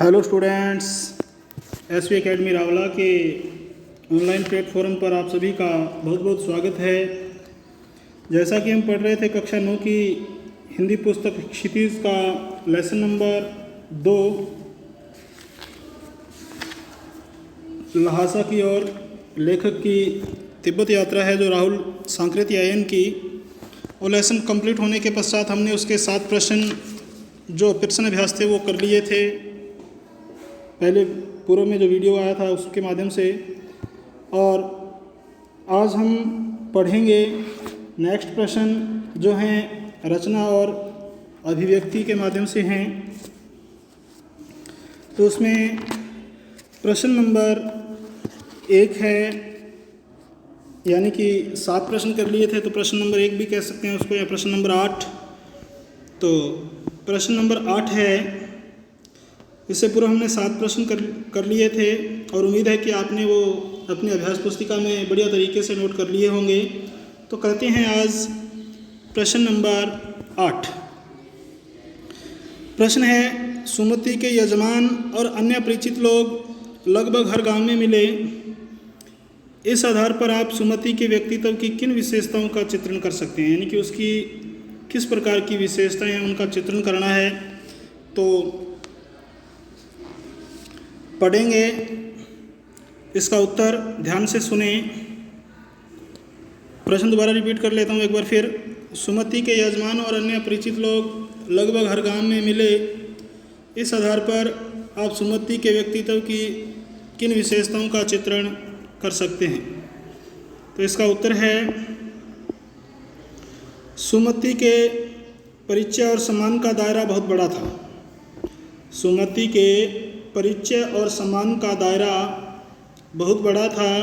Hello students, SV academy Rawla के online platform पर आप सभी का बहुत बहुत स्वागत है। जैसा कि हम पढ़ रहे थे कक्षा 9 की हिंदी पुस्तक क्षितिज का लेसन नंबर 2 लहासा की ओर, लेखक की तिब्बत यात्रा है जो राहुल सांकृत्यायन की। वो लेसन कंप्लीट होने के पश्चात हमने उसके 7 प्रश्न जो प्रश्न अभ्यास थे वो कर लिए थे। पहले पूर्व में जो वीडियो आया था उसके माध्यम से, और आज हम पढ़ेंगे नेक्स्ट प्रश्न जो हैं रचना और अभिव्यक्ति के माध्यम से हैं। तो उसमें प्रश्न नंबर 1 है, यानी कि 7 प्रश्न कर लिए थे तो प्रश्न नंबर 1 भी कह सकते हैं उसको, या प्रश्न नंबर 8। तो प्रश्न नंबर 8 है। इससे पूर्व हमने 7 प्रश्न कर लिए थे और उम्मीद है कि आपने वो अपनी अभ्यास पुस्तिका में बढ़िया तरीके से नोट कर लिए होंगे। तो करते हैं आज प्रश्न नंबर 8। प्रश्न है, सुमति के यजमान और अन्य परिचित लोग लगभग हर गांव में मिले। इस आधार पर आप सुमति के व्यक्तित्व की किन विशेषताओं का चित्रण कर सकते हैं, यानी कि उसकी किस प्रकार की विशेषताएं हैं उनका चित्रण करना है। तो पढ़ेंगे, इसका उत्तर ध्यान से सुने। प्रश्न दोबारा रिपीट कर लेता हूँ एक बार फिर। सुमति के यजमान और अन्य परिचित लोग लगभग हर गांव में मिले। इस आधार पर आप सुमति के व्यक्तित्व की किन विशेषताओं का चित्रण कर सकते हैं। तो इसका उत्तर है, सुमति के परिचय और सम्मान का दायरा बहुत बड़ा था। सुमति के परिचय और सम्मान का दायरा बहुत बड़ा था।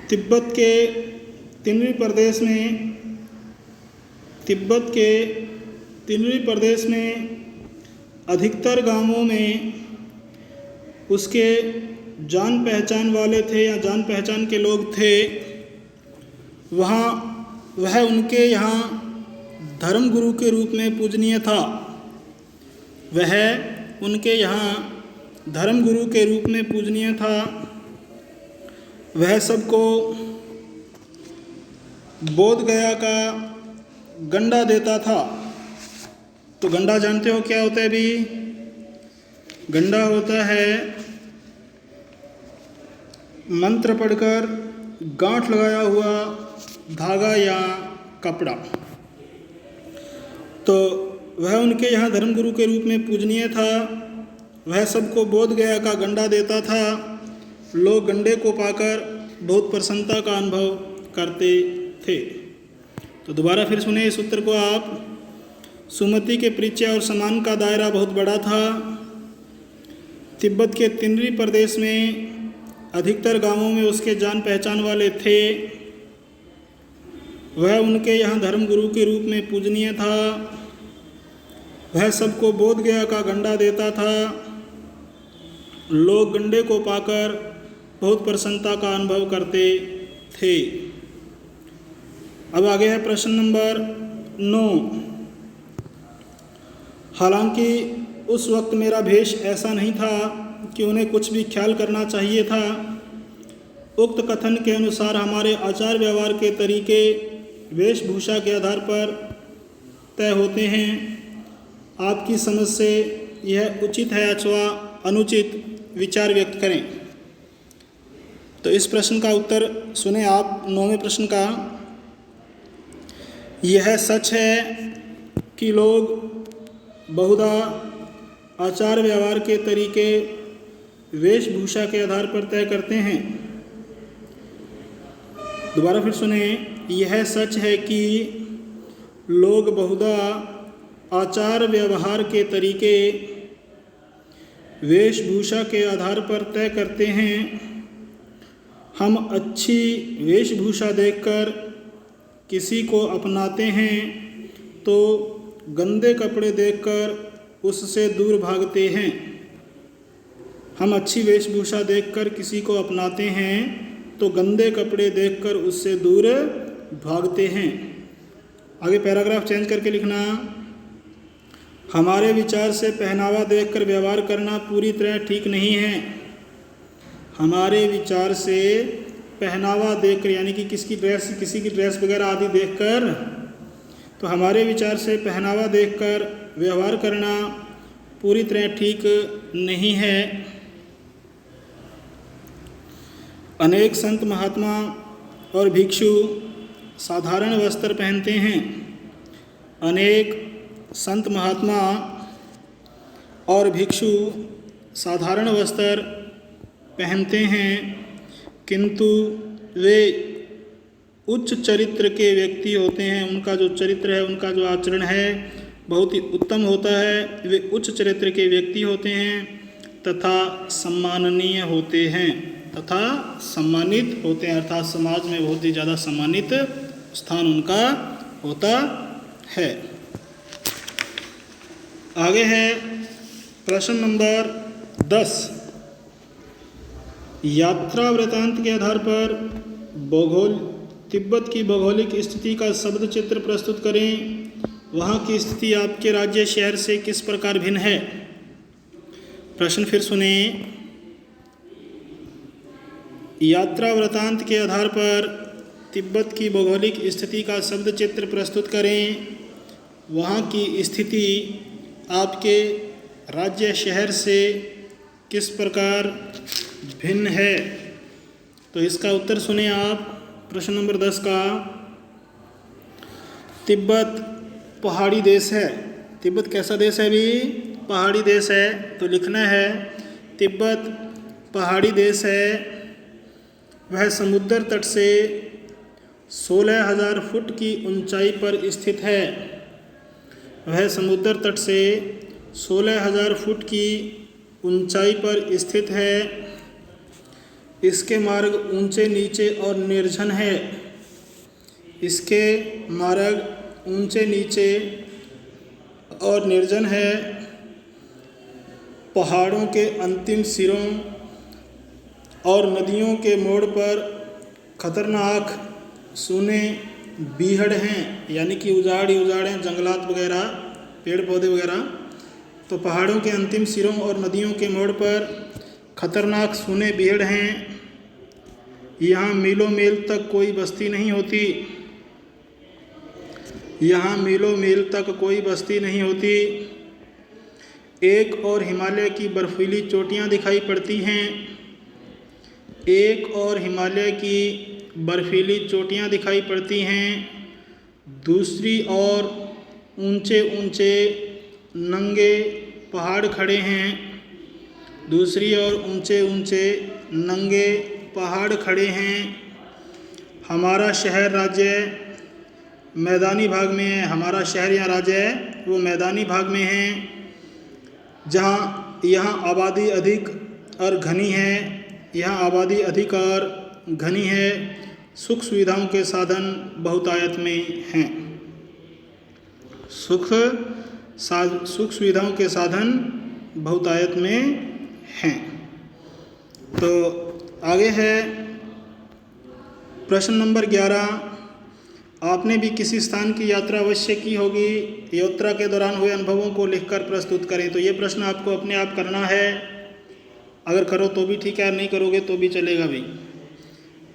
तिब्बत के तिनरी प्रदेश में अधिकतर गांवों में उसके जान पहचान वाले थे या जान पहचान के लोग थे। वह उनके यहाँ धर्म गुरु के रूप में पूजनीय था। वह उनके यहाँ धर्म गुरु के रूप में पूजनीय था। वह सबको बोध गया का गंडा देता था। तो गंडा जानते हो क्या होता है अभी? गंडा होता है मंत्र पढ़कर गांठ लगाया हुआ धागा या कपड़ा। तो वह उनके यहाँ धर्मगुरु के रूप में पूजनीय था। वह सबको बोध गया का गंडा देता था। लोग गंडे को पाकर बहुत प्रसन्नता का अनुभव करते थे। तो दोबारा फिर सुने इस उत्तर को आप। सुमति के परिचय और सम्मान का दायरा बहुत बड़ा था। तिब्बत के तिनरी प्रदेश में अधिकतर गांवों में उसके जान पहचान वाले थे। वह उनके यहाँ धर्मगुरु के रूप में पूजनीय था। वह सबको बोध गया का गंडा देता था। लोग गंडे को पाकर बहुत प्रसन्नता का अनुभव करते थे। अब आगे है प्रश्न नंबर 9। हालांकि उस वक्त मेरा भेष ऐसा नहीं था कि उन्हें कुछ भी ख्याल करना चाहिए था। उक्त कथन के अनुसार हमारे आचार व्यवहार के तरीके वेशभूषा के आधार पर तय होते हैं। आपकी समझ से यह उचित है अथवा अनुचित, विचार व्यक्त करें। तो इस प्रश्न का उत्तर सुने आप। 9वें प्रश्न का, यह सच है कि लोग बहुधा आचार व्यवहार के तरीके वेशभूषा के आधार पर तय करते हैं। दोबारा फिर सुने, यह सच है कि लोग बहुधा आचार व्यवहार के तरीके वेशभूषा के आधार पर तय करते हैं। हम अच्छी वेशभूषा देखकर किसी को अपनाते हैं तो गंदे कपड़े देखकर उससे दूर भागते हैं। हम अच्छी वेशभूषा देखकर किसी को अपनाते हैं तो गंदे कपड़े देखकर उससे दूर भागते हैं। आगे पैराग्राफ चेंज करके लिखना। हमारे विचार से पहनावा देखकर व्यवहार करना पूरी तरह ठीक नहीं है। हमारे विचार से पहनावा देखकर यानी कि किसी की ड्रेस वगैरह आदि देखकर, तो हमारे विचार से पहनावा देखकर व्यवहार करना पूरी तरह ठीक नहीं है। अनेक संत महात्मा और भिक्षु साधारण वस्त्र पहनते हैं। अनेक संत महात्मा और भिक्षु साधारण वस्त्र पहनते हैं, किंतु वे उच्च चरित्र के व्यक्ति होते हैं। उनका जो चरित्र है, उनका जो आचरण है बहुत ही उत्तम होता है। वे उच्च चरित्र के व्यक्ति होते हैं तथा सम्माननीय होते हैं, तथा सम्मानित होते हैं, अर्थात समाज में बहुत ही ज़्यादा सम्मानित स्थान उनका होता है। आगे है प्रश्न नंबर 10। यात्रा वृत्तांत के आधार पर तिब्बत की भौगोलिक स्थिति का शब्द चित्र प्रस्तुत करें। वहाँ की स्थिति आपके राज्य शहर से किस प्रकार भिन्न है। प्रश्न फिर सुने। यात्रा वृत्तांत के आधार पर तिब्बत की भौगोलिक स्थिति का शब्द चित्र प्रस्तुत करें। वहाँ की स्थिति आपके राज्य शहर से किस प्रकार भिन्न है। तो इसका उत्तर सुने आप। प्रश्न नंबर 10 का, तिब्बत पहाड़ी देश है। तिब्बत कैसा देश है भी? पहाड़ी देश है। तो लिखना है तिब्बत पहाड़ी देश है। वह समुद्र तट से 16,000 फुट की ऊंचाई पर स्थित है। वह समुद्र तट से 16,000 फुट की ऊंचाई पर स्थित है। इसके मार्ग ऊंचे नीचे और निर्जन है। इसके मार्ग ऊंचे नीचे और निर्जन है। पहाड़ों के अंतिम सिरों और नदियों के मोड़ पर खतरनाक सूने बीहड़ हैं, यानी कि उजाड़ ही उजाड़ हैं, जंगलात वगैरह, पेड़ पौधे वगैरह। तो पहाड़ों के अंतिम सिरों और नदियों के मोड़ पर खतरनाक सूने बीहड़ हैं। यहाँ मीलों मील तक कोई बस्ती नहीं होती। यहाँ मीलों मील तक कोई बस्ती नहीं होती। एक और हिमालय की बर्फीली चोटियाँ दिखाई पड़ती हैं। एक और हिमालय की बर्फीली चोटियाँ दिखाई पड़ती हैं। दूसरी ओर ऊंचे ऊंचे नंगे पहाड़ खड़े हैं। दूसरी ओर ऊंचे ऊंचे नंगे पहाड़ खड़े हैं। हमारा शहर राज्य मैदानी भाग में है। हमारा शहर या राज्य है वो मैदानी भाग में है, जहाँ यहाँ आबादी अधिक और घनी है। यहाँ आबादी अधिक और घनी है। सुख सुविधाओं के साधन बहुतायत में हैं। सुख सुविधाओं के साधन बहुतायत में हैं। तो आगे है प्रश्न नंबर 11। आपने भी किसी स्थान की यात्रा अवश्य की होगी। यात्रा के दौरान हुए अनुभवों को लिखकर प्रस्तुत करें। तो ये प्रश्न आपको अपने आप करना है। अगर करो तो भी ठीक है, नहीं करोगे तो भी चलेगा भी,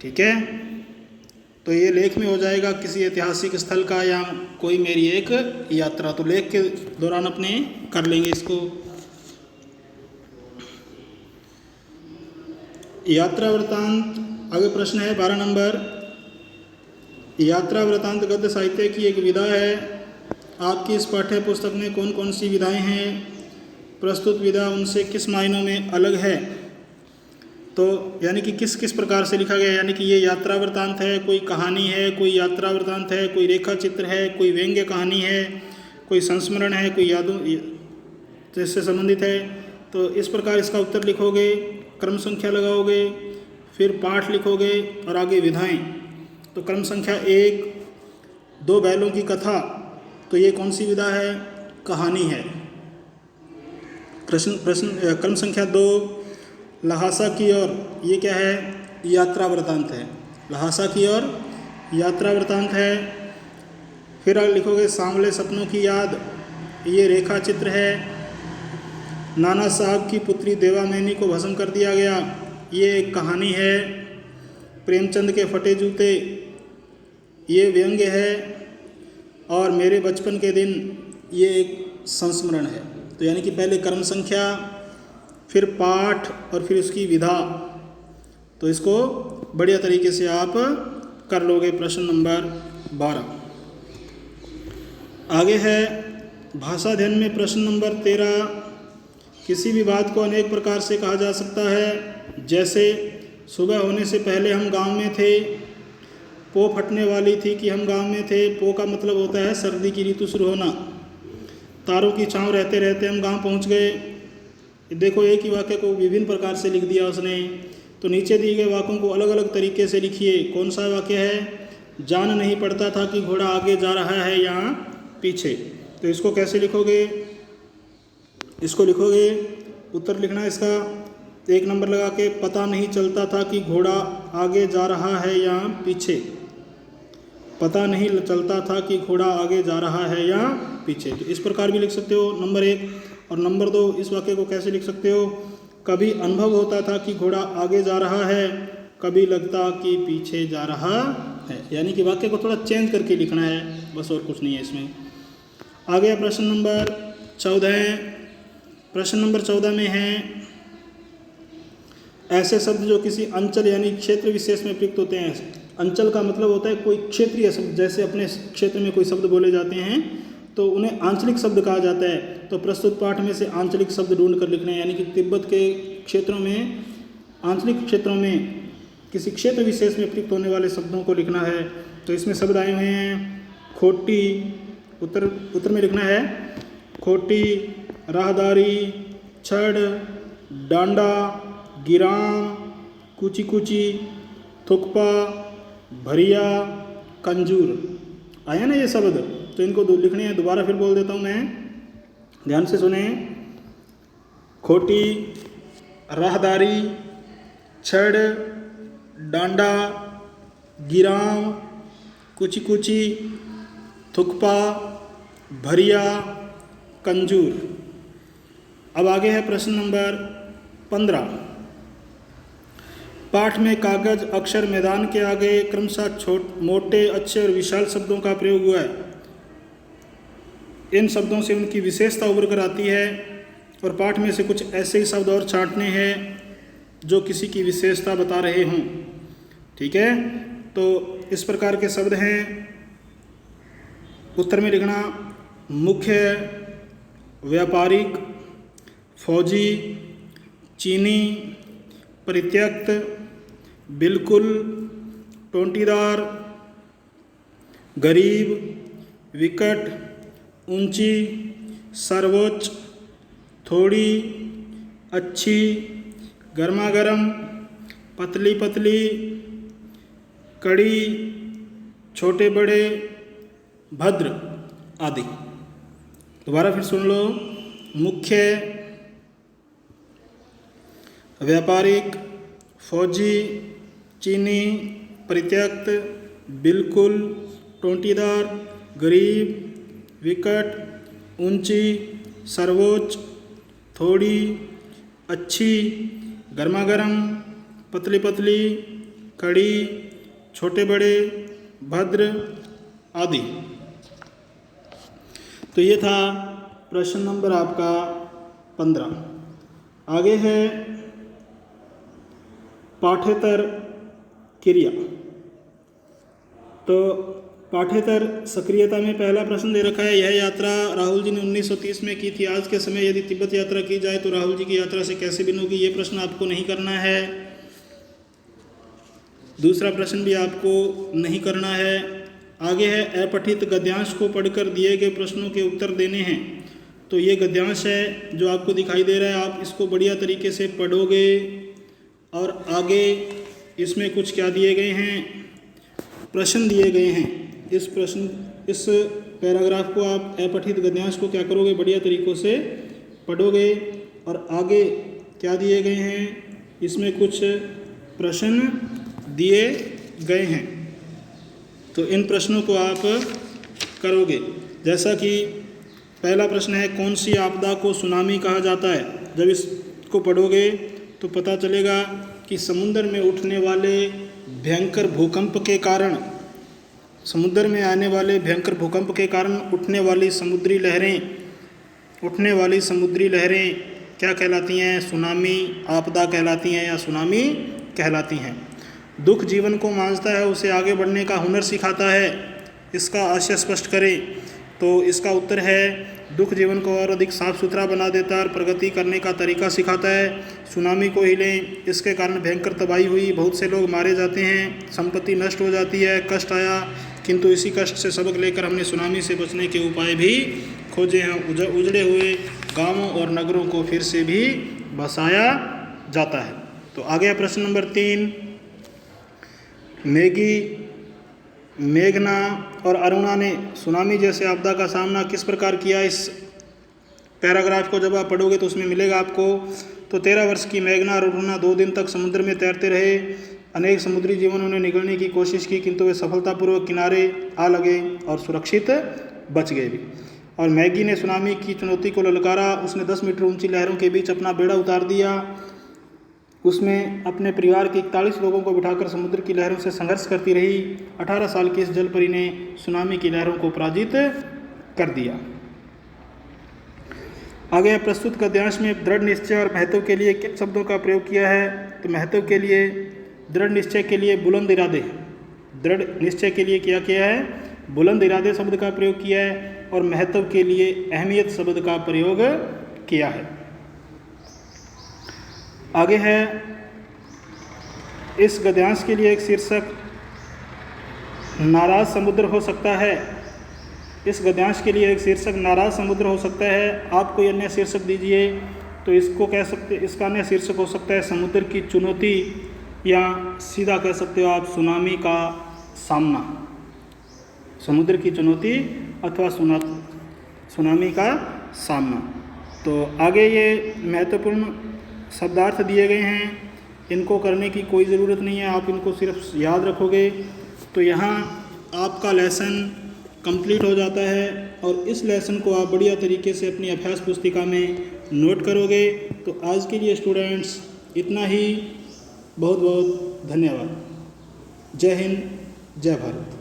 ठीक है। तो ये लेख में हो जाएगा किसी ऐतिहासिक स्थल का या कोई मेरी एक यात्रा। तो लेख के दौरान अपने कर लेंगे इसको। यात्रा वृत्तांत। आगे प्रश्न है 12 नंबर। यात्रा वृत्तांत गद्य साहित्य की एक विधा है। आपकी इस पाठ्य पुस्तक में कौन कौन सी विधाएं हैं? प्रस्तुत विधा उनसे किस मायनों में अलग है? तो यानी कि किस किस प्रकार से लिखा गया, यानी कि ये यात्रा वृत्तांत है, कोई कहानी है, कोई यात्रा वृत्तांत है, कोई रेखा चित्र है, कोई व्यंग्य कहानी है, कोई संस्मरण है, कोई यादों जिससे संबंधित है। तो इस प्रकार इसका उत्तर लिखोगे, क्रम संख्या लगाओगे, फिर पाठ लिखोगे और आगे विधाएं। तो क्रम संख्या 1, 2 बैलों की कथा। तो ये कौन सी विधा है? कहानी है। क्रम संख्या 2, लहासा की ओर। ये क्या है? यात्रा वृत्तांत है। लहासा की ओर यात्रा वृत्तांत है। फिर आगे लिखोगे सांवले सपनों की याद। ये रेखा चित्र है। नाना साहब की पुत्री देवामैनी को भस्म कर दिया गया, ये एक कहानी है। प्रेमचंद के फटे जूते, ये व्यंग्य है। और मेरे बचपन के दिन, ये एक संस्मरण है। तो यानी कि पहले क्रम संख्या, फिर पाठ और फिर उसकी विधा। तो इसको बढ़िया तरीके से आप कर लोगे। प्रश्न नंबर 12 आगे है भाषा अध्ययन में। प्रश्न नंबर 13, किसी भी बात को अनेक प्रकार से कहा जा सकता है। जैसे सुबह होने से पहले हम गांव में थे, पो फटने वाली थी कि हम गांव में थे। पो का मतलब होता है सर्दी की ऋतु शुरू होना। तारों की छाँव रहते रहते हम गांव पहुंच गए। देखो, एक ही वाक्य को विभिन्न प्रकार से लिख दिया उसने। तो नीचे दिए गए वाक्यों को अलग अलग तरीके से लिखिए। कौन सा वाक्य है? जान नहीं पड़ता था कि घोड़ा आगे जा रहा है या पीछे। तो इसको कैसे लिखोगे? इसको लिखोगे, उत्तर लिखना है इसका 1 नंबर लगा के, पता नहीं चलता था कि घोड़ा आगे जा रहा है या पीछे। पता नहीं चलता था कि घोड़ा आगे जा रहा है या पीछे। तो इस प्रकार भी लिख सकते हो नंबर 1। और नंबर 2, इस वाक्य को कैसे लिख सकते हो? कभी अनुभव होता था कि घोड़ा आगे जा रहा है, कभी लगता कि पीछे जा रहा है। यानी कि वाक्य को थोड़ा चेंज करके लिखना है, बस और कुछ नहीं है इसमें। आगे प्रश्न नंबर 14। प्रश्न नंबर 14 में है ऐसे शब्द जो किसी अंचल यानी क्षेत्र विशेष में प्रयुक्त होते हैं। अंचल का मतलब होता है कोई क्षेत्रीय शब्द। जैसे अपने क्षेत्र में कोई शब्द बोले जाते हैं तो उन्हें आंचलिक शब्द कहा जाता है। तो प्रस्तुत पाठ में से आंचलिक शब्द ढूंढ कर लिखने हैं। यानी कि तिब्बत के क्षेत्रों में, आंचलिक क्षेत्रों में किसी क्षेत्र विशेष में प्रयुक्त होने वाले शब्दों को लिखना है। तो इसमें शब्द आए हुए हैं खोटी, उत्तर में लिखना है खोटी, राहदारी, छड़, डांडा, गिराम, कुची कुची, थुकपा, भरिया, कंजूर। आया ना ये शब्द? तो इनको लिखने हैं। दोबारा फिर बोल देता हूँ मैं, ध्यान से सुने। खोटी, राहदारी, छड़, डांडा, गिराम, कुची कुची, थुकपा, भरिया, कंजूर। अब आगे है प्रश्न नंबर 15। पाठ में कागज, अक्षर, मैदान के आगे क्रमशः मोटे, अच्छे और विशाल शब्दों का प्रयोग हुआ है। इन शब्दों से उनकी विशेषता उभर कर आती है और पाठ में से कुछ ऐसे ही शब्द और छांटने हैं जो किसी की विशेषता बता रहे हों। ठीक है, तो इस प्रकार के शब्द हैं। उत्तर में लिखना मुख्य, व्यापारिक, फौजी, चीनी, परित्यक्त, बिल्कुल, टोंटीदार, गरीब, विकट, ऊंची, सर्वोच्च, थोड़ी, अच्छी, गर्मागर्म, पतली पतली, कड़ी, छोटे बड़े, भद्र आदि। दोबारा फिर सुन लो। मुख्य, व्यापारिक, फौजी, चीनी, परित्यक्त, बिल्कुल, टोंटीदार, गरीब, विकट, ऊंची, सर्वोच्च, थोड़ी, अच्छी, गर्मागर्म, पतली पतली, कड़ी, छोटे बड़े, भद्र आदि। तो ये था प्रश्न नंबर आपका 15। आगे है पाठ्येतर क्रिया। तो पाठ्येतर सक्रियता में पहला प्रश्न दे रखा है, यह यात्रा राहुल जी ने 1930 में की थी। आज के समय यदि तिब्बत यात्रा की जाए तो राहुल जी की यात्रा से कैसे भिन्न होगी? ये प्रश्न आपको नहीं करना है। दूसरा प्रश्न भी आपको नहीं करना है। आगे है अपठित गद्यांश को पढ़कर दिए गए प्रश्नों के उत्तर देने हैं। तो ये गद्यांश है जो आपको दिखाई दे रहा है। आप इसको बढ़िया तरीके से पढ़ोगे और आगे इसमें कुछ क्या दिए गए हैं, प्रश्न दिए गए हैं। इस पैराग्राफ को आप अपठित गद्यांश को क्या करोगे, बढ़िया तरीक़ों से पढ़ोगे और आगे क्या दिए गए हैं, इसमें कुछ प्रश्न दिए गए हैं। तो इन प्रश्नों को आप करोगे। जैसा कि पहला प्रश्न है, कौन सी आपदा को सुनामी कहा जाता है? जब इसको पढ़ोगे तो पता चलेगा कि समुद्र में उठने वाले भयंकर भूकंप के कारण, समुद्र में आने वाले भयंकर भूकंप के कारण उठने वाली समुद्री लहरें क्या कहलाती हैं? सुनामी आपदा कहलाती हैं या सुनामी कहलाती हैं। दुख जीवन को मांझता है, उसे आगे बढ़ने का हुनर सिखाता है। इसका आशय स्पष्ट करें। तो इसका उत्तर है, दुख जीवन को और अधिक साफ सुथरा बना देता है और प्रगति करने का तरीका सिखाता है। सुनामी को ही लें, इसके कारण भयंकर तबाही हुई, बहुत से लोग मारे जाते हैं, संपत्ति नष्ट हो जाती है, कष्ट आया, किंतु इसी कष्ट से सबक लेकर हमने सुनामी से बचने के उपाय भी खोजे हैं। उजड़े हुए गांवों और नगरों को फिर से भी बसाया जाता है। तो आ गया प्रश्न नंबर 3। मेघना और अरुणा ने सुनामी जैसे आपदा का सामना किस प्रकार किया? इस पैराग्राफ को जब आप पढ़ोगे तो उसमें मिलेगा आपको। तो 13 वर्ष की मेघना और अरुणा 2 दिन तक समुद्र में तैरते रहे। अनेक समुद्री जीवों ने निगलने की कोशिश की, किंतु वे सफलतापूर्वक किनारे आ लगे और सुरक्षित बच गए भी। और मैगी ने सुनामी की चुनौती को ललकारा। उसने 10 मीटर ऊंची लहरों के बीच अपना बेड़ा उतार दिया। उसमें अपने परिवार के 41 लोगों को बिठाकर समुद्र की लहरों से संघर्ष करती रही। 18 साल की इस जलपरी ने सुनामी की लहरों को पराजित कर दिया। आगे प्रस्तुत गद्यांश में दृढ़ निश्चय और महत्व के लिए किन शब्दों का प्रयोग किया है? तो महत्व के लिए, दृढ़ निश्चय के लिए बुलंद इरादे, दृढ़ निश्चय के लिए क्या किया है? बुलंद इरादे शब्द का प्रयोग किया है। और महत्व के लिए अहमियत शब्द का प्रयोग किया है। आगे है, इस गद्यांश के लिए एक शीर्षक नाराज समुद्र हो सकता है। इस गद्यांश के लिए एक शीर्षक नाराज समुद्र हो सकता है। आप कोई अन्य शीर्षक दीजिए तो इसको कह सकते, इसका अन्य शीर्षक हो सकता है समुद्र की चुनौती, या सीधा कह सकते हो आप सुनामी का सामना। समुद्र की चुनौती अथवा सुनामी का सामना। तो आगे ये महत्वपूर्ण शब्दार्थ दिए गए हैं, इनको करने की कोई ज़रूरत नहीं है, आप इनको सिर्फ याद रखोगे तो यहाँ आपका लेसन कंप्लीट हो जाता है। और इस लेसन को आप बढ़िया तरीके से अपनी अभ्यास पुस्तिका में नोट करोगे। तो आज के लिए स्टूडेंट्स इतना ही। बहुत बहुत धन्यवाद। जय हिंद, जय भारत।